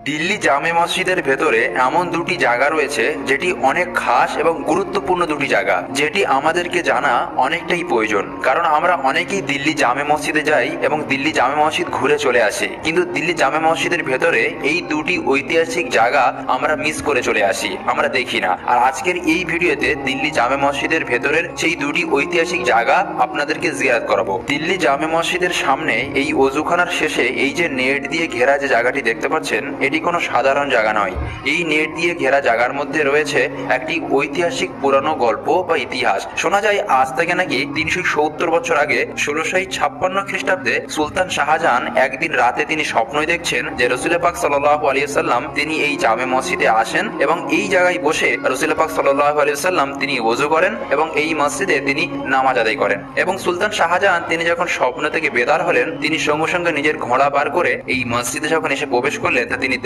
দিল্লি জামে মসজিদের ভেতরে এমন দুটি জায়গা রয়েছে যেটি অনেক খাস এবং গুরুত্বপূর্ণ দুটি জায়গা, যেটি আমাদেরকে জানা অনেকটাই প্রয়োজন। কারণ আমরা অনেকেই দিল্লি জামে মসজিদে যাই এবং দিল্লি জামে মসজিদ ঘুরে চলে আসি, কিন্তু দিল্লি জামে মসজিদের ভেতরে এই দুটি ঐতিহাসিক জায়গা আমরা মিস করে চলে আসি, আমরা দেখি না। আর আজকের এই ভিডিওতে দিল্লি জামে মসজিদের ভেতরের সেই দুটি ঐতিহাসিক জায়গা আপনাদেরকে জিয়ারত করাবো। দিল্লি জামে মসজিদের সামনে এই ওযুখানার শেষে এই যে নেট দিয়ে ঘেরা যে জায়গাটি দেখতে পাচ্ছেন, এটি কোনো সাধারণ জায়গা নয়। এই নেট দিয়ে ঘেরা জায়গার মধ্যে রয়েছে একটি ঐতিহাসিক পুরানো গল্প বা ইতিহাস। শোনা যায় আজ থেকে নাকি 370 বছর আগে 1656 খ্রিস্টাব্দে সুলতান শাহজাহান একদিন রাতে তিনি স্বপ্নই দেখছেন যে রাসূল পাক সাল্লাল্লাহু আলাইহি ওয়াসাল্লাম তিনি এই জামে মসজিদে আসেন এবং এই জায়গায় বসে রাসূল পাক সাল্লাল্লাহু আলাইহি ওয়াসাল্লাম তিনি ওযু করেন এবং এই মসজিদে তিনি নামাজ আদায় করেন। এবং সুলতান শাহজাহান তিনি যখন স্বপ্ন থেকে বেদার হলেন, তিনি সঙ্গে সঙ্গে নিজের ঘোড়া বার করে এই মসজিদে যখন এসে প্রবেশ করলেন, তা তিনি